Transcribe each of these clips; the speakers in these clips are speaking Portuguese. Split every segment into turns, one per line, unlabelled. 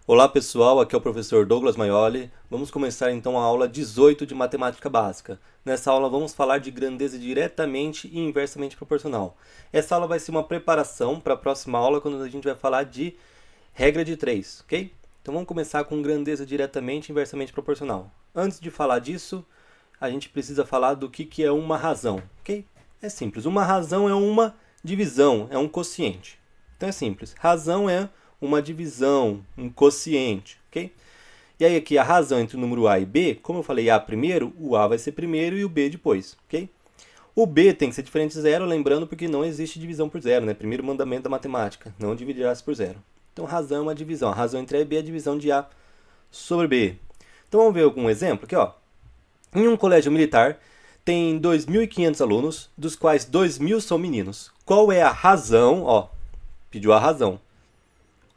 Olá pessoal, aqui é o professor Douglas Maioli. Vamos começar então a aula 18 de Matemática Básica. Nessa aula vamos falar de grandeza diretamente e inversamente proporcional. Essa aula vai ser uma preparação para a próxima aula, quando a gente vai falar de regra de 3, ok? Então vamos começar com grandeza diretamente e inversamente proporcional. Antes de falar disso, a gente precisa falar do que é uma razão, ok? É simples, uma razão é uma divisão, é um quociente. Então é simples, razão é uma divisão, um quociente, ok? E aí aqui a razão entre o número A e B, como eu falei A primeiro, o A vai ser primeiro e o B depois, ok? O B tem que ser diferente de zero, lembrando porque não existe divisão por zero, né? Primeiro mandamento da matemática, não dividirás por zero. Então razão é uma divisão, a razão entre A e B é a divisão de A sobre B. Então vamos ver algum exemplo aqui, ó. Em um colégio militar tem 2.500 alunos, dos quais 2.000 são meninos. Qual é a razão, ó, pediu a razão.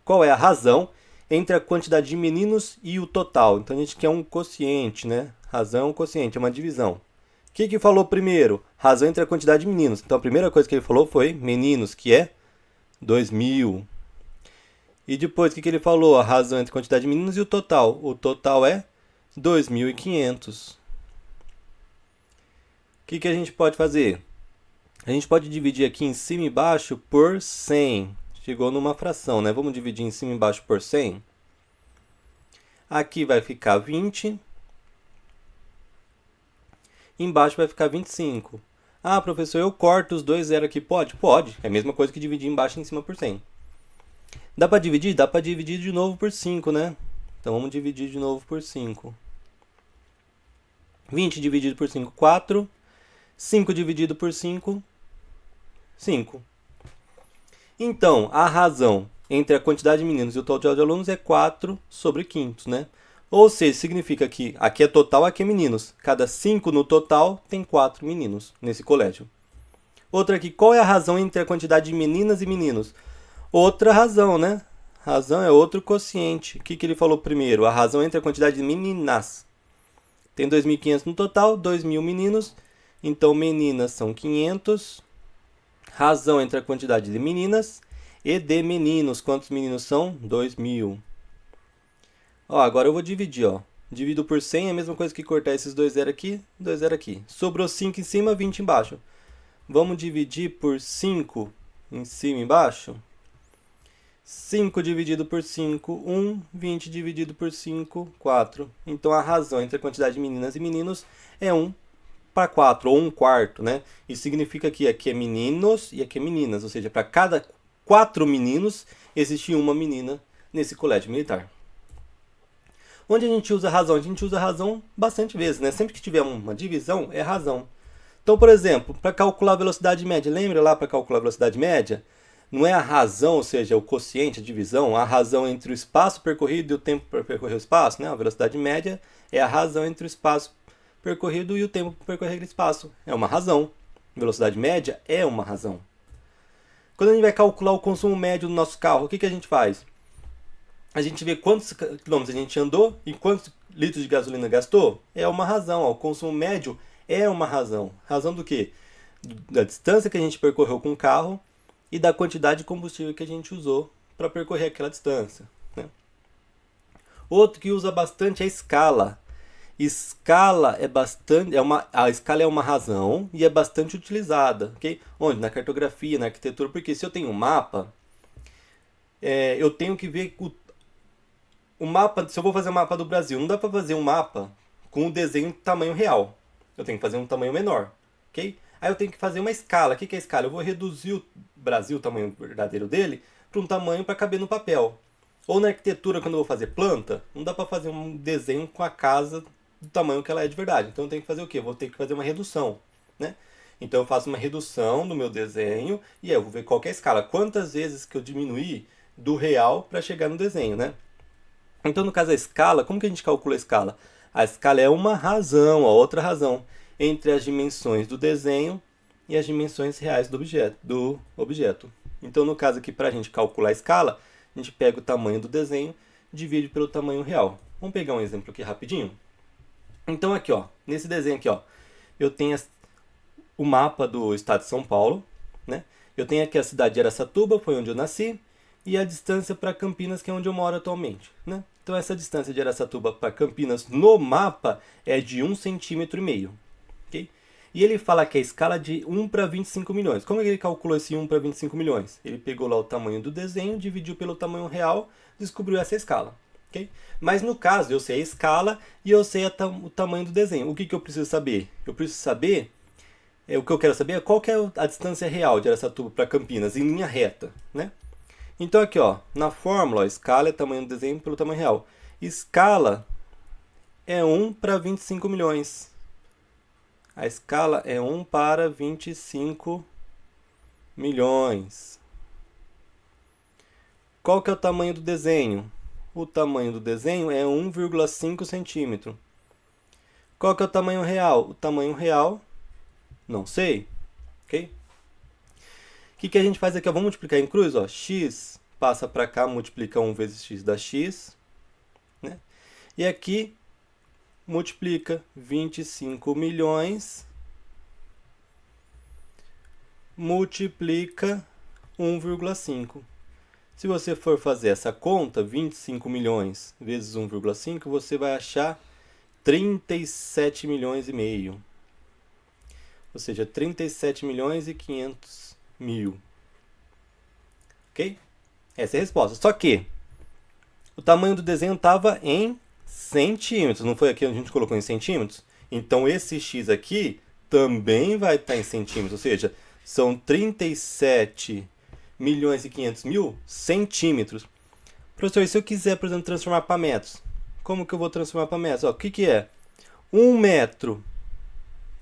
Qual é a razão entre a quantidade de meninos e o total? Então a gente quer um quociente, né? Razão é um quociente, é uma divisão. O que falou primeiro? Razão entre a quantidade de meninos. Então a primeira coisa que ele falou foi meninos, que é 2.000. E depois o que ele falou? A razão entre a quantidade de meninos e o total. O total é 2.500. O que a gente pode fazer? A gente pode dividir aqui em cima e embaixo por 100. Chegou numa fração, né? Vamos dividir em cima e embaixo por 100. Aqui vai ficar 20. Embaixo vai ficar 25. Ah, professor, eu corto os dois zeros aqui. Pode? Pode. É a mesma coisa que dividir embaixo e em cima por 100. Dá para dividir? Dá para dividir de novo por 5, né? Então vamos dividir de novo por 5. 20 dividido por 5, 4. 5 dividido por 5, 5. Então, a razão entre a quantidade de meninos e o total de alunos é 4 sobre quintos, né? Ou seja, significa que aqui é total, aqui é meninos. Cada 5 no total tem 4 meninos nesse colégio. Outra aqui, qual é a razão entre a quantidade de meninas e meninos? Outra razão, né? Razão é outro quociente. O que ele falou primeiro? A razão entre a quantidade de meninas. Tem 2.500 no total, 2.000 meninos. Então, meninas são 500. Razão entre a quantidade de meninas e de meninos. Quantos meninos são? 2.000. Ó, agora eu vou dividir, ó. Divido por 100 é a mesma coisa que cortar esses dois zeros aqui, dois zeros aqui. Sobrou 5 em cima, 20 embaixo. Vamos dividir por 5 em cima e embaixo. 5 dividido por 5, 1. 20 dividido por 5, 4. Então, a razão entre a quantidade de meninas e meninos é 1 para 4, ou 1 quarto, né? Isso significa que aqui é meninos e aqui é meninas, ou seja, para cada 4 meninos, existe uma menina nesse colégio militar. Onde a gente usa a razão? A gente usa a razão bastante vezes, né? Sempre que tiver uma divisão, é razão. Então, por exemplo, para calcular a velocidade média, lembra lá para calcular a velocidade média? Não é a razão, ou seja, o quociente, a divisão, a razão entre o espaço percorrido e o tempo para percorrer o espaço, né? A velocidade média é a razão entre o espaço percorrido e o tempo para percorrer aquele espaço. É uma razão. Velocidade média é uma razão. Quando a gente vai calcular o consumo médio do nosso carro, o que a gente faz? A gente vê quantos quilômetros a gente andou e quantos litros de gasolina gastou. É uma razão. O consumo médio é uma razão. Razão do quê? Da distância que a gente percorreu com o carro e da quantidade de combustível que a gente usou para percorrer aquela distância, né? Outro que usa bastante é a escala. Escala é bastante, a escala é uma razão e é bastante utilizada, ok? Onde? Na cartografia, na arquitetura, porque se eu tenho um mapa, eu tenho que ver o mapa. Se eu vou fazer um mapa do Brasil, não dá para fazer um mapa com o desenho tamanho real. Eu tenho que fazer um tamanho menor, ok? Aí eu tenho que fazer uma escala. O que é a escala? Eu vou reduzir o Brasil, o tamanho verdadeiro dele, para um tamanho para caber no papel. Ou na arquitetura, quando eu vou fazer planta, não dá para fazer um desenho com a casa do tamanho que ela é de verdade. Então eu tenho que fazer o quê? Eu vou ter que fazer uma redução, né? Então eu faço uma redução no meu desenho e aí eu vou ver qual que é a escala. Quantas vezes que eu diminuí do real para chegar no desenho, né? Então no caso a escala, como que a gente calcula a escala? A escala é uma razão, a outra razão, entre as dimensões do desenho e as dimensões reais do objeto. Então no caso aqui, para a gente calcular a escala, a gente pega o tamanho do desenho, divide pelo tamanho real. Vamos pegar um exemplo aqui rapidinho? Então aqui, ó, nesse desenho aqui, ó, eu tenho o mapa do estado de São Paulo, né? Eu tenho aqui a cidade de Araçatuba, foi onde eu nasci, e a distância para Campinas, que é onde eu moro atualmente, né? Então essa distância de Araçatuba para Campinas no mapa é de 1,5 cm, ok? E ele fala que a escala é de 1 para 25 milhões. Como ele calculou esse 1 para 25 milhões? Ele pegou lá o tamanho do desenho, dividiu pelo tamanho real, descobriu essa escala, ok? Mas no caso, eu sei a escala e eu sei o tamanho do desenho. O que eu preciso saber? Eu preciso saber, o que eu quero saber é qual que é a distância real de Araçatuba para Campinas em linha reta, né? Então aqui, ó, na fórmula, ó, escala é tamanho do desenho pelo tamanho real. Escala é 1 para 25 milhões. A escala é 1 para 25 milhões. Qual que é o tamanho do desenho? O tamanho do desenho é 1,5 centímetro. Qual que é o tamanho real? O tamanho real, não sei, ok? O que a gente faz aqui? Vamos multiplicar em cruz, ó. X passa para cá, multiplica 1 vezes x dá x, né? E aqui multiplica 25 milhões, multiplica 1,5. Se você for fazer essa conta, 25 milhões vezes 1,5, você vai achar 37 milhões e meio. Ou seja, 37 milhões e 500 mil. Ok? Essa é a resposta. Só que o tamanho do desenho estava em centímetros. Não foi aqui onde a gente colocou em centímetros? Então, esse x aqui também vai estar em centímetros. Ou seja, são 37 milhões e 500 mil centímetros. Professor, e se eu quiser, por exemplo, transformar para metros? Como que eu vou transformar para metros? Ó, o que é? 1 metro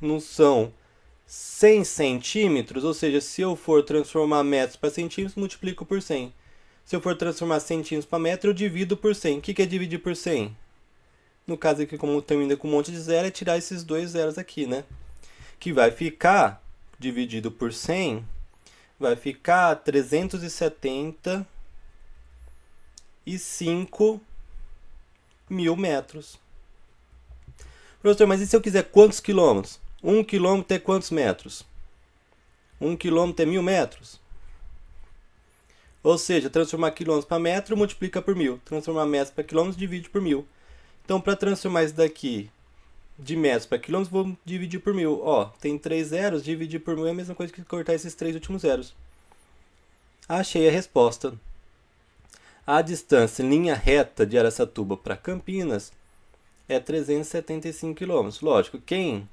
não são 100 centímetros? Ou seja, se eu for transformar metros para centímetros, multiplico por 100. Se eu for transformar centímetros para metro, eu divido por 100. O que é dividir por 100? No caso aqui, como termina com um monte de zero, é tirar esses dois zeros aqui, né? Que vai ficar, dividido por 100, vai ficar 375 mil metros. Professor, mas e se eu quiser quantos quilômetros? 1 quilômetro é quantos metros? 1 quilômetro é 1000 metros? Ou seja, transformar quilômetros para metro, multiplica por 1000. Transformar metros para quilômetros, divide por 1000. Então, para transformar isso daqui de metros para quilômetros, vou dividir por 1000. Ó, tem 3 zeros, dividir por 1000 é a mesma coisa que cortar esses 3 últimos zeros. Achei a resposta. A distância em linha reta de Araçatuba para Campinas é 375 km. Lógico, quem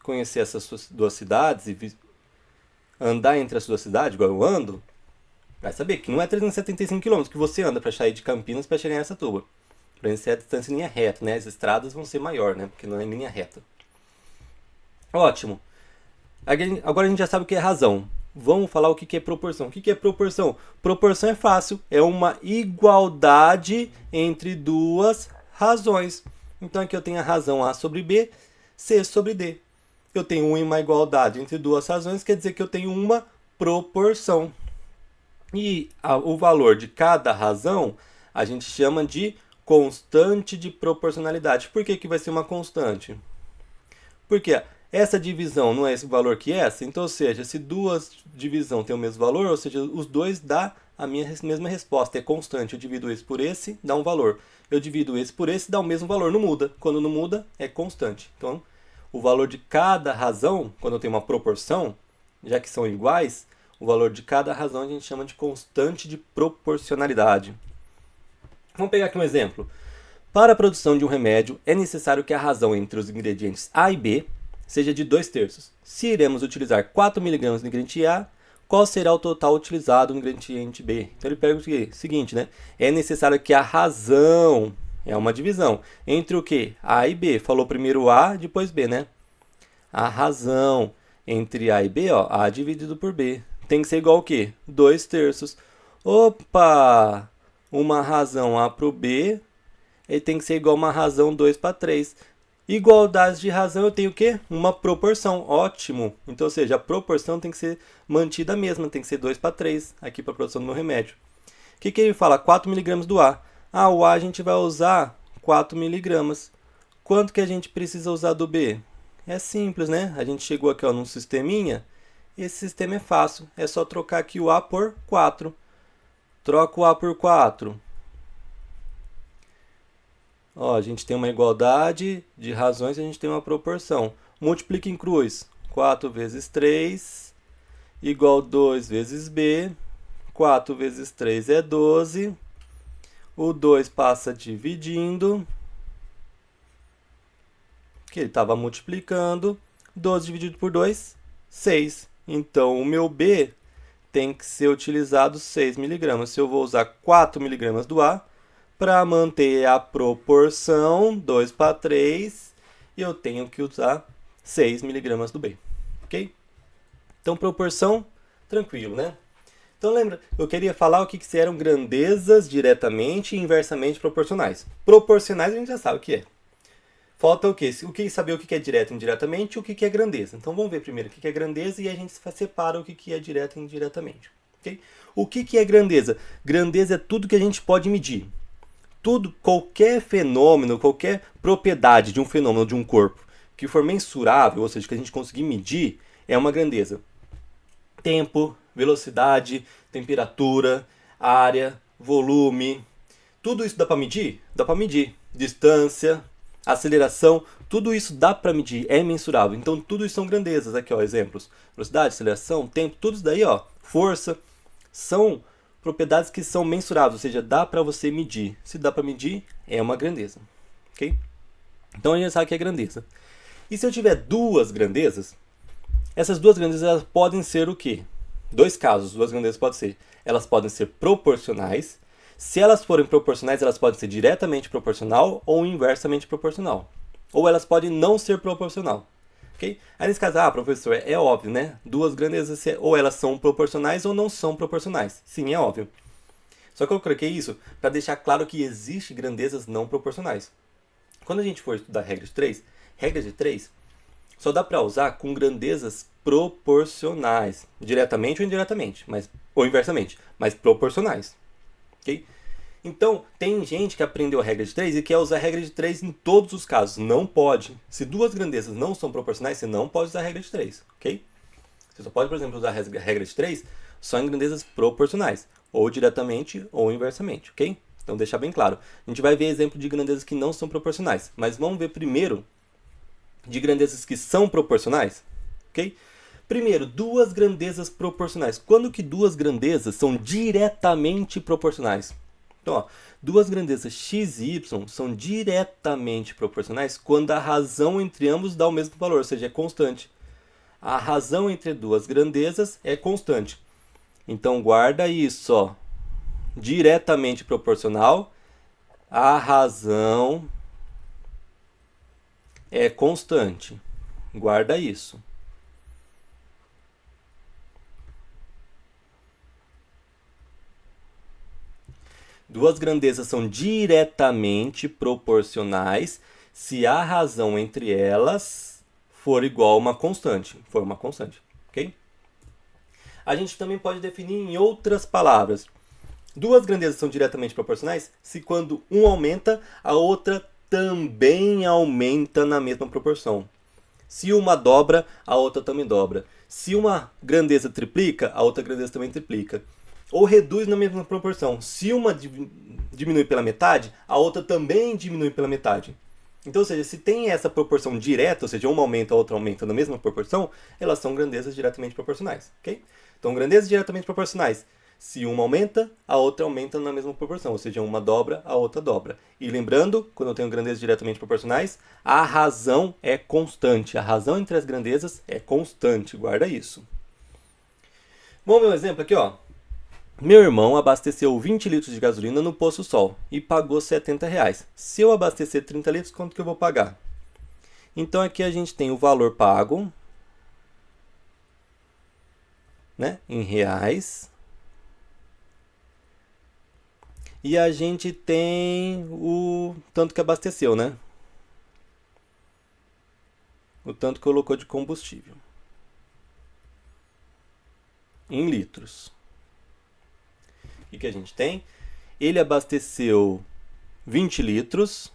conhecer essas duas cidades e andar entre as duas cidades, igual eu ando, vai saber que não é 375 km que você anda para sair de Campinas para chegar em Araçatuba. Para isso é a distância em linha reta, né? As estradas vão ser maior, né? Porque não é em linha reta. Ótimo. Agora a gente já sabe o que é razão. Vamos falar o que é proporção. O que é proporção? Proporção é fácil. É uma igualdade entre duas razões. Então aqui eu tenho a razão A sobre B, C sobre D. Eu tenho uma igualdade entre duas razões, quer dizer que eu tenho uma proporção. E o valor de cada razão a gente chama de constante de proporcionalidade. Por que vai ser uma constante? Porque essa divisão não é esse valor que essa, então, ou seja, se duas divisões têm o mesmo valor, ou seja, os dois dá a mesma resposta, é constante. Eu divido esse por esse, dá um valor. Eu divido esse por esse, dá o mesmo valor, não muda. Quando não muda, é constante. Então, o valor de cada razão, quando eu tenho uma proporção, já que são iguais, o valor de cada razão a gente chama de constante de proporcionalidade. Vamos pegar aqui um exemplo. Para a produção de um remédio, é necessário que a razão entre os ingredientes A e B seja de 2/3. Se iremos utilizar 4 mg no ingrediente A, qual será o total utilizado no ingrediente B? Então ele pergunta o seguinte, né? É necessário que a razão, é uma divisão, entre o que? A e B. Falou primeiro A, depois B, né? A razão entre A e B, ó, A dividido por B. Tem que ser igual ao quê? 2/3. Opa! Uma razão A para o B, ele tem que ser igual a uma razão 2 para 3. Igualdade de razão eu tenho o quê? Uma proporção. Ótimo. Então, ou seja, a proporção tem que ser mantida a mesma, tem que ser 2 para 3 aqui para a produção do meu remédio. O que ele fala? 4 mg do A. Ah, o A a gente vai usar 4 mg. Quanto que a gente precisa usar do B? É simples, né? A gente chegou aqui ó, num sisteminha. Esse sistema é fácil. É só trocar aqui o A por 4. Troca o A por 4. Ó, a gente tem uma igualdade de razões, a gente tem uma proporção. Multiplica em cruz. 4 vezes 3 igual 2 vezes B. 4 vezes 3 é 12. O 2 passa dividindo, que ele estava multiplicando. 12 dividido por 2, 6. Então, o meu B tem que ser utilizado 6 miligramas. Se eu vou usar 4 miligramas do A, para manter a proporção 2 para 3, eu tenho que usar 6 miligramas do B. Ok? Então, proporção, tranquilo, né? Então, lembra, eu queria falar o que eram grandezas diretamente e inversamente proporcionais. Proporcionais a gente já sabe o que é. Falta o quê? Saber o que é direto e indiretamente e o que é grandeza. Então, vamos ver primeiro o que é grandeza e a gente separa o que é direto e indiretamente. Okay? O que é grandeza? Grandeza é tudo que a gente pode medir. Tudo, qualquer fenômeno, qualquer propriedade de um fenômeno, de um corpo, que for mensurável, ou seja, que a gente conseguir medir, é uma grandeza. Tempo, velocidade, temperatura, área, volume, tudo isso dá para medir? Dá para medir. Distância, aceleração, tudo isso dá para medir, é mensurável. Então, tudo isso são grandezas. Aqui, ó, exemplos. Velocidade, aceleração, tempo, tudo isso daí, ó, força, são propriedades que são mensuráveis, ou seja, dá para você medir. Se dá para medir, é uma grandeza. Ok? Então, a gente sabe que é grandeza. E se eu tiver duas grandezas, essas duas grandezas elas podem ser o quê? Dois casos, duas grandezas podem ser. Elas podem ser proporcionais. Se elas forem proporcionais, elas podem ser diretamente proporcional ou inversamente proporcional. Ou elas podem não ser proporcional. Okay? Aí nesse caso, professor, é óbvio, né? Duas grandezas, ou elas são proporcionais ou não são proporcionais. Sim, é óbvio. Só que eu coloquei isso para deixar claro que existem grandezas não proporcionais. Quando a gente for estudar regra de 3 só dá para usar com grandezas proporcionais. Diretamente ou indiretamente, ou inversamente, mas proporcionais. Okay? Então, tem gente que aprendeu a regra de 3 e quer usar a regra de 3 em todos os casos. Não pode. Se duas grandezas não são proporcionais, você não pode usar a regra de 3. Ok? Você só pode, por exemplo, usar a regra de 3 só em grandezas proporcionais. Ou diretamente ou inversamente. Ok? Então, deixar bem claro. A gente vai ver exemplo de grandezas que não são proporcionais. Mas vamos ver primeiro de grandezas que são proporcionais. Ok? Primeiro, duas grandezas proporcionais. Quando que duas grandezas são diretamente proporcionais? Então, ó, duas grandezas x e y são diretamente proporcionais quando a razão entre ambos dá o mesmo valor, ou seja, é constante. A razão entre duas grandezas é constante. Então, guarda isso, ó. Diretamente proporcional, a razão é constante. Guarda isso. Duas grandezas são diretamente proporcionais se a razão entre elas for igual a uma constante. Ok? A gente também pode definir em outras palavras. Duas grandezas são diretamente proporcionais se quando um aumenta, a outra também aumenta na mesma proporção. Se uma dobra, a outra também dobra. Se uma grandeza triplica, a outra grandeza também triplica. Ou reduz na mesma proporção. Se uma diminui pela metade, a outra também diminui pela metade. Então, ou seja, se tem essa proporção direta, ou seja, uma aumenta, a outra aumenta na mesma proporção, elas são grandezas diretamente proporcionais. Okay? Então, grandezas diretamente proporcionais. Se uma aumenta, a outra aumenta na mesma proporção, ou seja, uma dobra, a outra dobra. E lembrando, quando eu tenho grandezas diretamente proporcionais, a razão é constante. A razão entre as grandezas é constante, guarda isso. Vamos ver um exemplo aqui, ó. Meu irmão abasteceu 20 litros de gasolina no Posto Sol e pagou R$70. Se eu abastecer 30 litros, quanto que eu vou pagar? Então aqui a gente tem o valor pago, né, em reais. E a gente tem o tanto que abasteceu, né? O tanto que colocou de combustível. Em litros. O que a gente tem? Ele abasteceu 20 litros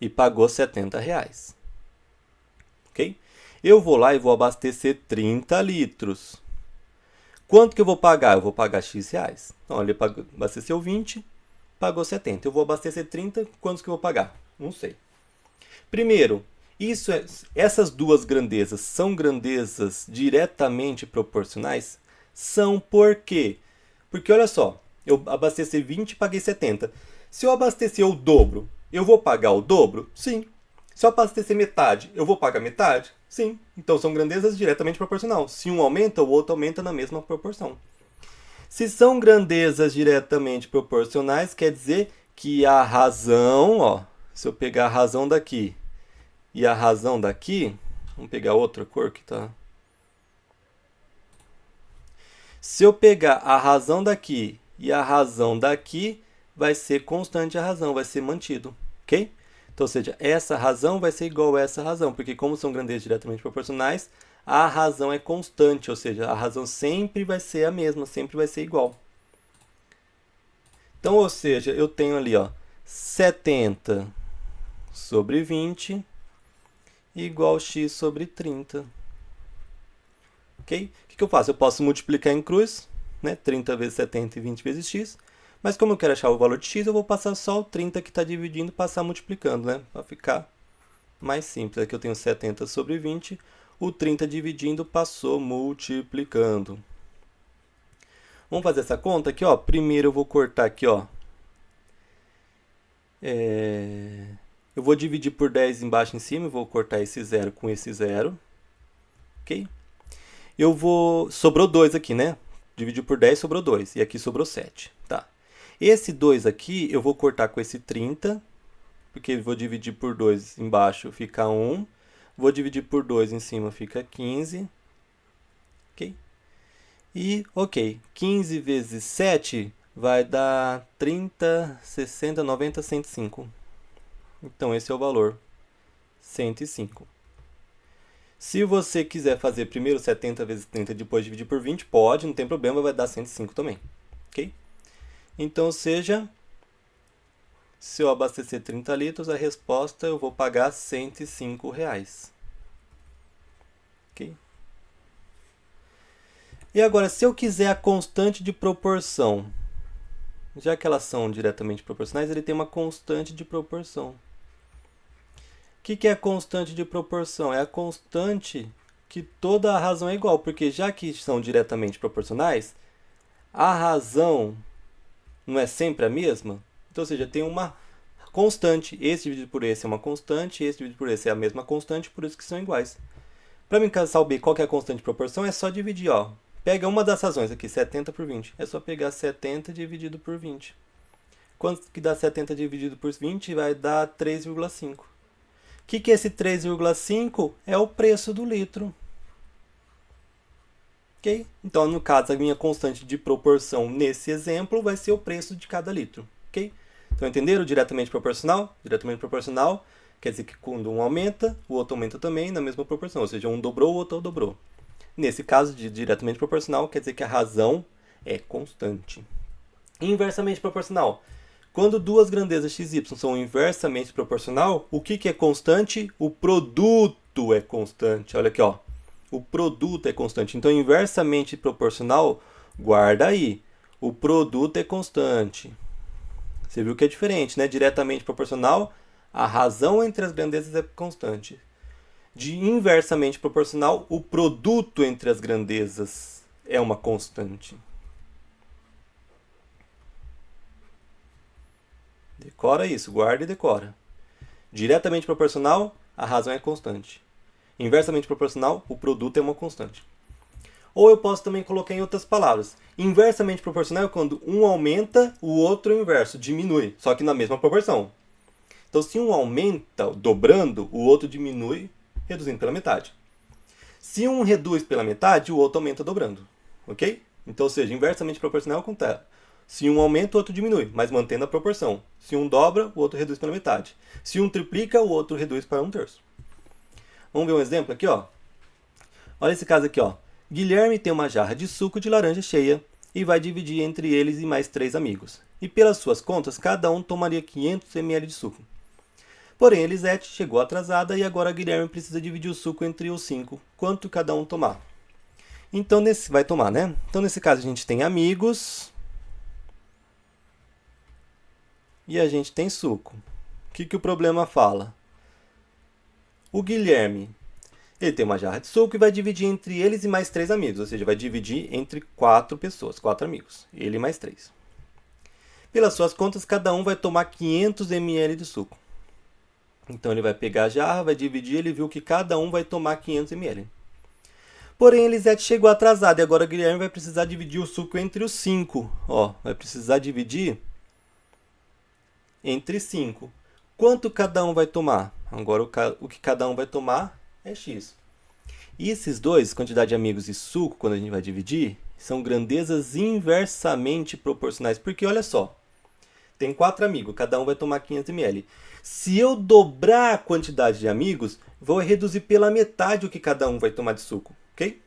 e pagou R$70. Ok? Eu vou lá e vou abastecer 30 litros. Quanto que eu vou pagar? Eu vou pagar X reais. Então, ele abasteceu 20, pagou 70. Eu vou abastecer 30, quantos que eu vou pagar? Não sei. Primeiro, essas duas grandezas são grandezas diretamente proporcionais? São por quê? Porque olha só, eu abasteci 20 e paguei 70. Se eu abastecer o dobro, eu vou pagar o dobro? Sim. Se eu abastecer metade, eu vou pagar metade? Sim. Então são grandezas diretamente proporcionais. Se um aumenta, o outro aumenta na mesma proporção. Se são grandezas diretamente proporcionais, quer dizer que a razão, ó, se eu pegar a razão daqui e a razão daqui, vamos pegar outra cor que tá. Se eu pegar a razão daqui e a razão daqui, vai ser constante a razão, vai ser mantido, ok? Então, ou seja, essa razão vai ser igual a essa razão, porque como são grandezas diretamente proporcionais, a razão é constante, ou seja, a razão sempre vai ser a mesma, sempre vai ser igual. Então, ou seja, eu tenho ali, ó, 70 sobre 20 igual x sobre 30. Ok? O que eu faço? Eu posso multiplicar em cruz, né? 30 vezes 70 e 20 vezes x. Mas como eu quero achar o valor de x, eu vou passar só o 30 que está dividindo e passar multiplicando, né? Para ficar mais simples. Aqui eu tenho 70 sobre 20. O 30 dividindo passou multiplicando. Vamos fazer essa conta aqui, ó. Primeiro eu vou cortar aqui, ó. Eu vou dividir por 10 embaixo e em cima. Eu vou cortar esse zero com esse zero. Ok? Sobrou 2 aqui, né? Dividir por 10, sobrou 2. E aqui sobrou 7. Tá. Esse 2 aqui, eu vou cortar com esse 30. Porque eu vou dividir por 2 embaixo, fica 1. Vou dividir por 2 em cima, fica 15. Ok? E, ok. 15 vezes 7 vai dar 30, 60, 90, 105. Então, esse é o valor. 105. Se você quiser fazer primeiro 70 vezes 30 e depois dividir por 20, pode, não tem problema, vai dar 105 também. Ok? Então, ou seja, se eu abastecer 30 litros, a resposta eu vou pagar R$ 105. Ok? E agora, se eu quiser a constante de proporção, já que elas são diretamente proporcionais, ele tem uma constante de proporção. O que é a constante de proporção? É a constante que toda a razão é igual, porque já que são diretamente proporcionais, a razão não é sempre a mesma? Então, ou seja, tem uma constante. Esse dividido por esse é uma constante, esse dividido por esse é a mesma constante, por isso que são iguais. Para mim saber qual que é a constante de proporção, é só dividir, ó. Pega uma das razões aqui, 70 por 20. É só pegar 70 dividido por 20. Quanto que dá 70 dividido por 20? Vai dar 3,5. O que é esse 3,5? É o preço do litro. Ok? Então, no caso, a minha constante de proporção nesse exemplo vai ser o preço de cada litro. Ok? Então, entenderam? Diretamente proporcional? Diretamente proporcional quer dizer que quando um aumenta, o outro aumenta também na mesma proporção. Ou seja, um dobrou, o outro dobrou. Nesse caso de diretamente proporcional, quer dizer que a razão é constante. Inversamente proporcional. Quando duas grandezas x e y são inversamente proporcional, o que é constante? O produto é constante. Olha aqui, ó. O produto é constante. Então, inversamente proporcional, guarda aí. O produto é constante. Você viu que é diferente, né? Diretamente proporcional, a razão entre as grandezas é constante. De inversamente proporcional, o produto entre as grandezas é uma constante. Decora isso, guarda e decora. Diretamente proporcional, a razão é constante. Inversamente proporcional, o produto é uma constante. Ou eu posso também colocar em outras palavras. Inversamente proporcional é quando um aumenta, o outro é o inverso, diminui, só que na mesma proporção. Então, se um aumenta dobrando, o outro diminui reduzindo pela metade. Se um reduz pela metade, o outro aumenta dobrando. Ok? Então, ou seja, inversamente proporcional acontece. Se um aumenta, o outro diminui, mas mantendo a proporção. Se um dobra, o outro reduz pela metade. Se um triplica, o outro reduz para 1/3. Vamos ver um exemplo aqui, ó. Olha esse caso aqui, ó. Guilherme tem uma jarra de suco de laranja cheia e vai dividir entre eles e mais 3 amigos. E pelas suas contas, cada um tomaria 500 ml de suco. Porém, Elisete chegou atrasada e agora Guilherme precisa dividir o suco entre os 5. Quanto cada um tomar? Então, vai tomar, né? Então, nesse caso, a gente tem amigos e a gente tem suco. O que o problema fala? O Guilherme, ele tem uma jarra de suco e vai dividir entre eles e mais 3 amigos. Ou seja, vai dividir entre 4 pessoas, 4 amigos. Ele e mais 3. Pelas suas contas, cada um vai tomar 500 ml de suco. Então, ele vai pegar a jarra, vai dividir, ele viu que cada um vai tomar 500 ml. Porém, Elisete chegou atrasado e agora o Guilherme vai precisar dividir o suco entre os 5. Ó, vai precisar dividir entre 5. Quanto cada um vai tomar? Agora, o que cada um vai tomar é X. E esses dois, quantidade de amigos e suco, quando a gente vai dividir, são grandezas inversamente proporcionais. Porque, olha só, tem 4 amigos, cada um vai tomar 500 ml. Se eu dobrar a quantidade de amigos, vou reduzir pela metade o que cada um vai tomar de suco, ok?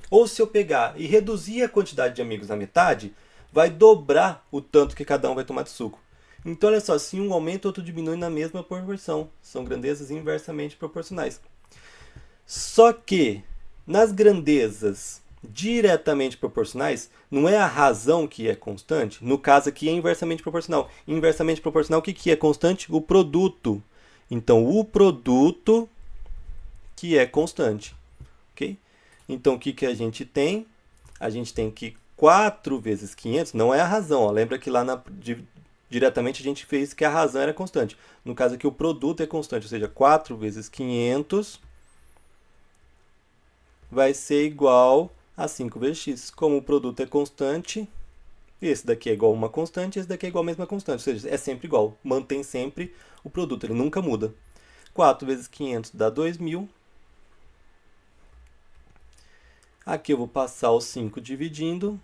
Ou se eu pegar e reduzir a quantidade de amigos na metade, vai dobrar o tanto que cada um vai tomar de suco. Então, olha só, se um aumenta, outro diminui na mesma proporção. São grandezas inversamente proporcionais. Só que, nas grandezas diretamente proporcionais, não é a razão que é constante. No caso aqui é inversamente proporcional. Inversamente proporcional, o que é constante? O produto. Então, o produto que é constante. Ok? Então, o que a gente tem? A gente tem que 4 vezes 500, não é a razão. Ó. Lembra que lá diretamente a gente fez que a razão era constante. No caso aqui, o produto é constante, ou seja, 4 vezes 500 vai ser igual a 5 vezes x. Como o produto é constante, esse daqui é igual a uma constante, esse daqui é igual a mesma constante. Ou seja, é sempre igual, mantém sempre o produto, ele nunca muda. 4 vezes 500 dá 2.000. Aqui eu vou passar o 5 dividindo.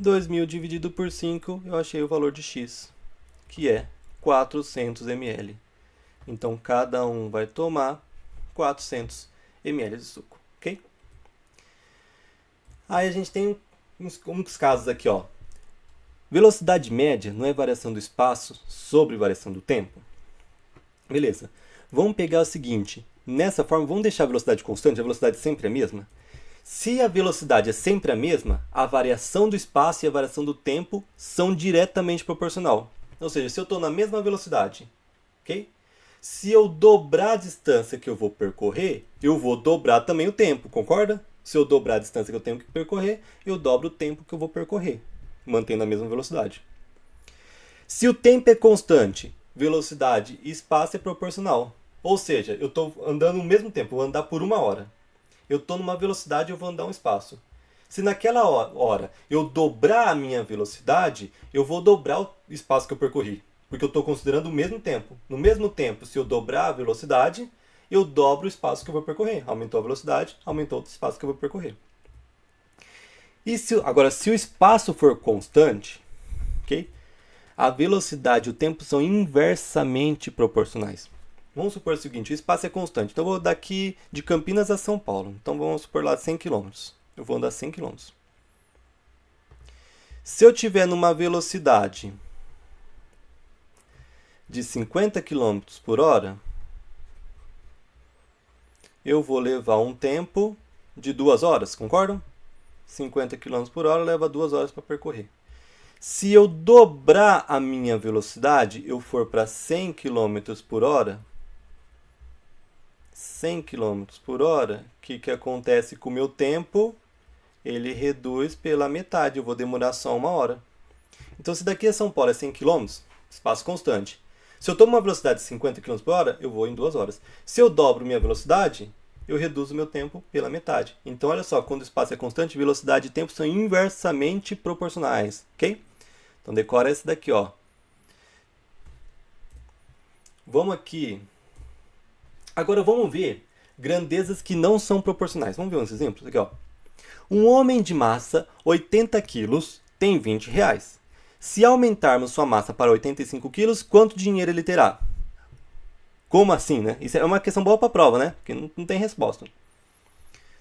(2.000) dividido por 5, eu achei o valor de x, que é 400 ml. Então, cada um vai tomar 400 ml de suco, ok? Aí a gente tem uns casos aqui, ó. Velocidade média não é variação do espaço sobre variação do tempo? Beleza. Vamos pegar o seguinte. Nessa forma, vamos deixar a velocidade constante, a velocidade sempre é a mesma? Se a velocidade é sempre a mesma, a variação do espaço e a variação do tempo são diretamente proporcional. Ou seja, se eu estou na mesma velocidade, ok? Se eu dobrar a distância que eu vou percorrer, eu vou dobrar também o tempo, concorda? Se eu dobrar a distância que eu tenho que percorrer, eu dobro o tempo que eu vou percorrer, mantendo a mesma velocidade. Se o tempo é constante, velocidade e espaço é proporcional. Ou seja, eu estou andando no mesmo tempo, eu vou andar por 1 hora. Eu estou numa velocidade e eu vou andar um espaço. Se naquela hora eu dobrar a minha velocidade, eu vou dobrar o espaço que eu percorri. Porque eu estou considerando o mesmo tempo. No mesmo tempo, se eu dobrar a velocidade, eu dobro o espaço que eu vou percorrer. Aumentou a velocidade, aumentou o espaço que eu vou percorrer. Agora, se o espaço for constante, ok? A velocidade e o tempo são inversamente proporcionais. Vamos supor o seguinte, o espaço é constante. Então, eu vou daqui de Campinas a São Paulo. Então, vamos supor lá 100 km. Eu vou andar 100 km. Se eu tiver numa velocidade de 50 km por hora, eu vou levar um tempo de 2 horas, concordam? 50 km por hora leva 2 horas para percorrer. Se eu dobrar a minha velocidade, eu for para 100 km por hora, 100 km por hora, o que acontece com o meu tempo? Ele reduz pela metade, eu vou demorar só 1 hora. Então, se daqui a São Paulo é 100 km, espaço constante. Se eu tomo uma velocidade de 50 km por hora, eu vou em 2 horas. Se eu dobro minha velocidade, eu reduzo meu tempo pela metade. Então, olha só, quando o espaço é constante, velocidade e tempo são inversamente proporcionais, ok? Então, decora esse daqui, ó. Vamos aqui. Agora, vamos ver grandezas que não são proporcionais. Vamos ver uns exemplos aqui, ó. Um homem de massa 80 quilos tem 20 reais. Se aumentarmos sua massa para 85 quilos, quanto dinheiro ele terá? Como assim, né? Isso é uma questão boa para a prova, né? Porque não tem resposta.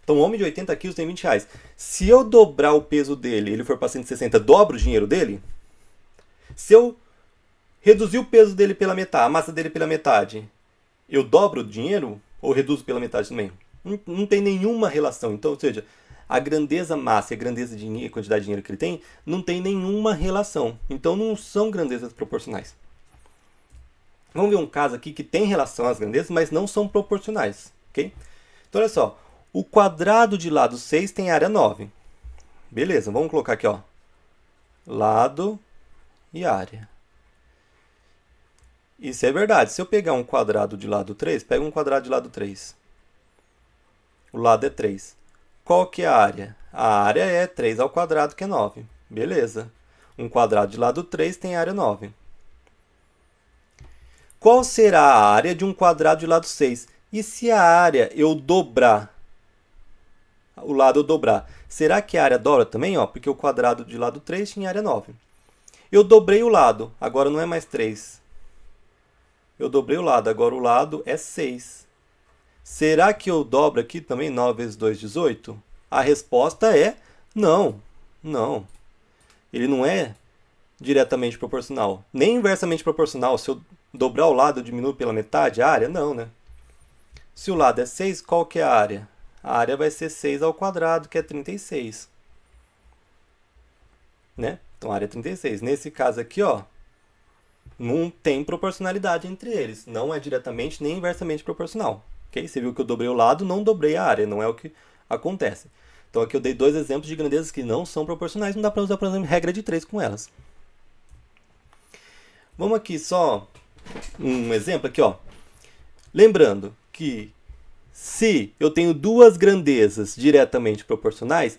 Então, um homem de 80 quilos tem 20 reais. Se eu dobrar o peso dele, ele for para 160, dobro o dinheiro dele? Se eu reduzir o peso dele pela metade, a massa dele pela metade, eu dobro o dinheiro Ou reduzo pela metade também. Não tem nenhuma relação. Então, ou seja, a grandeza massa e a grandeza de dinheiro, a quantidade de dinheiro que ele tem, não tem nenhuma relação. Então, não são grandezas proporcionais. Vamos ver um caso aqui que tem relação às grandezas, mas não são proporcionais. Ok? Então, olha só. O quadrado de lado 6 tem área 9. Beleza, vamos colocar aqui, ó. Lado e área. Isso é verdade. Se eu pegar um quadrado de lado 3, pega um quadrado de lado 3. O lado é 3. Qual que é a área? A área é 3 ao quadrado, que é 9. Beleza. Um quadrado de lado 3 tem área 9. Qual será a área de um quadrado de lado 6? E se a área eu dobrar? O lado eu dobrar. Será que a área dobra também? Ó, porque o quadrado de lado 3 tinha área 9. Eu dobrei o lado. Agora não é mais 3. Eu dobrei o lado. Agora o lado é 6. Será que eu dobro aqui também 9 vezes 2, 18? A resposta é não. Não. Ele não é diretamente proporcional. Nem inversamente proporcional. Se eu dobrar o lado, eu diminuo pela metade a área? Não, né? Se o lado é 6, qual que é a área? A área vai ser 6 ao quadrado, que é 36. Né? Então, a área é 36. Nesse caso aqui, ó, não tem proporcionalidade entre eles. Não é diretamente nem inversamente proporcional. Okay? Você viu que eu dobrei o lado, não dobrei a área. Não é o que acontece. Então, aqui eu dei dois exemplos de grandezas que não são proporcionais. Não dá para usar, por exemplo, regra de 3 com elas. Vamos aqui só um exemplo aqui, ó. Lembrando que se eu tenho duas grandezas diretamente proporcionais,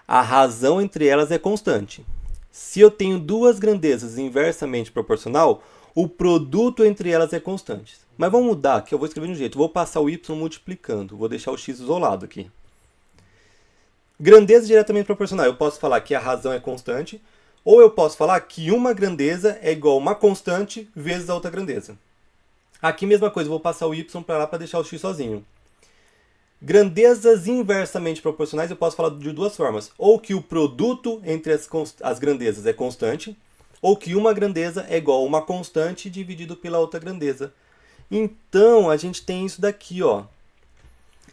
a razão entre elas é constante. Se eu tenho duas grandezas inversamente proporcional, o produto entre elas é constante. Mas vamos mudar aqui, eu vou escrever de um jeito. Vou passar o y multiplicando, vou deixar o x isolado aqui. Grandeza diretamente proporcional. Eu posso falar que a razão é constante, ou eu posso falar que uma grandeza é igual a uma constante vezes a outra grandeza. Aqui, mesma coisa, eu vou passar o y para lá para deixar o x sozinho. Grandezas inversamente proporcionais eu posso falar de duas formas. Ou que o produto entre as grandezas é constante, ou que uma grandeza é igual a uma constante dividido pela outra grandeza. Então, a gente tem isso daqui, ó.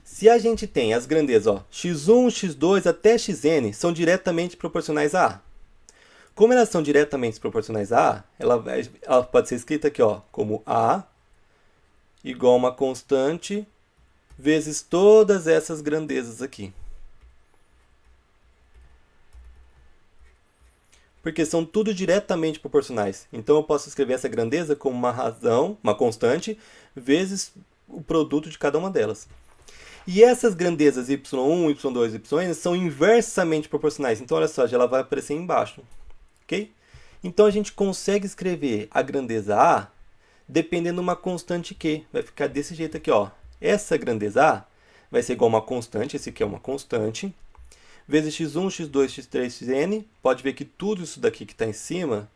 Se a gente tem as grandezas, ó, x1, x2 até xn são diretamente proporcionais a A. Como elas são diretamente proporcionais a A, ela pode ser escrita aqui, ó, como A igual a uma constante vezes todas essas grandezas aqui. Porque são tudo diretamente proporcionais. Então eu posso escrever essa grandeza como uma razão, uma constante, vezes o produto de cada uma delas. E essas grandezas y1, y2, yn são inversamente proporcionais. Então olha só, já ela vai aparecer embaixo. Ok? Então a gente consegue escrever a grandeza A dependendo de uma constante Q. Vai ficar desse jeito aqui, ó. Essa grandeza A vai ser igual a uma constante, esse aqui é uma constante, vezes x1, x2, x3, xn. Pode ver que tudo isso daqui que está em cima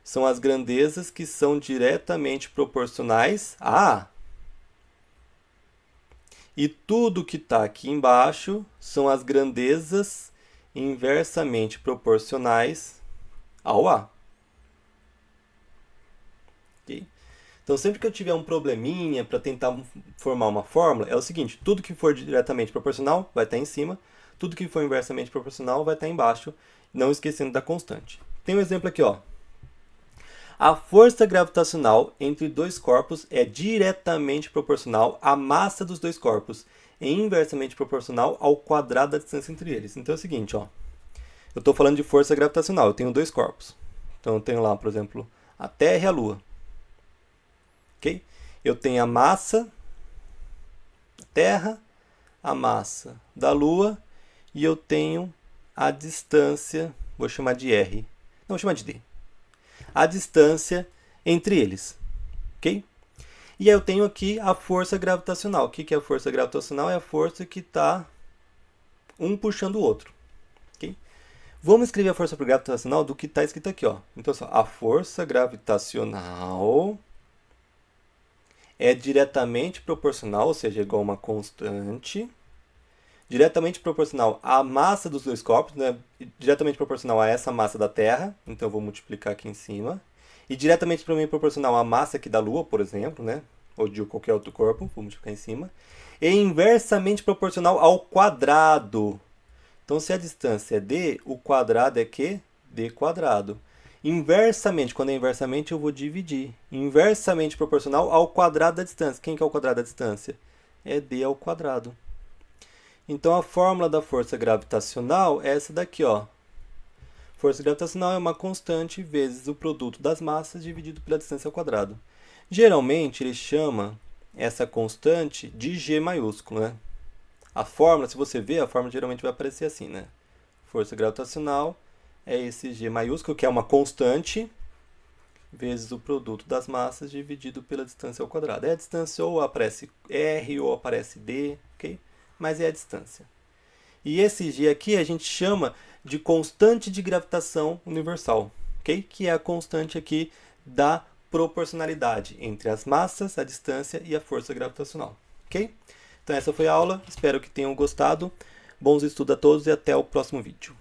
são as grandezas que são diretamente proporcionais a A. E tudo que está aqui embaixo são as grandezas inversamente proporcionais ao A. Okay? Então, sempre que eu tiver um probleminha para tentar formar uma fórmula, é o seguinte, tudo que for diretamente proporcional vai estar em cima, tudo que for inversamente proporcional vai estar embaixo, não esquecendo da constante. Tem um exemplo aqui, ó. A força gravitacional entre dois corpos é diretamente proporcional à massa dos dois corpos e inversamente proporcional ao quadrado da distância entre eles. Então é o seguinte, ó. Eu estou falando de força gravitacional, eu tenho dois corpos. Então eu tenho lá, por exemplo, a Terra e a Lua. Okay? Eu tenho a massa da Terra, a massa da Lua e eu tenho a distância, vou chamar de R, não, vou chamar de D. A distância entre eles. Ok? E aí eu tenho aqui a força gravitacional. O que é a força gravitacional? É a força que está um puxando o outro. Okay? Vamos escrever a força gravitacional do que está escrito aqui. Ó. Então, só, a força gravitacional é diretamente proporcional, ou seja, igual a uma constante, diretamente proporcional à massa dos dois corpos, né? Diretamente proporcional a essa massa da Terra, então eu vou multiplicar aqui em cima, e diretamente também proporcional à massa aqui da Lua, por exemplo, né? ou de qualquer outro corpo, vou multiplicar em cima, é inversamente proporcional ao quadrado. Então, se a distância é d, o quadrado é quê? D quadrado. Inversamente, quando é inversamente, eu vou dividir. Inversamente proporcional ao quadrado da distância. Quem que é o quadrado da distância? É d ao quadrado. Então, a fórmula da força gravitacional é essa daqui, ó. Força gravitacional é uma constante vezes o produto das massas dividido pela distância ao quadrado. Geralmente, ele chama essa constante de G maiúsculo, né? A fórmula, se você ver, a fórmula geralmente vai aparecer assim, né? Força gravitacional é esse G maiúsculo, que é uma constante, vezes o produto das massas dividido pela distância ao quadrado. É a distância ou aparece R ou aparece D, ok? Mas é a distância. E esse G aqui a gente chama de constante de gravitação universal, ok? Que é a constante aqui da proporcionalidade entre as massas, a distância e a força gravitacional, ok? Então essa foi a aula, espero que tenham gostado. Bons estudos a todos e até o próximo vídeo.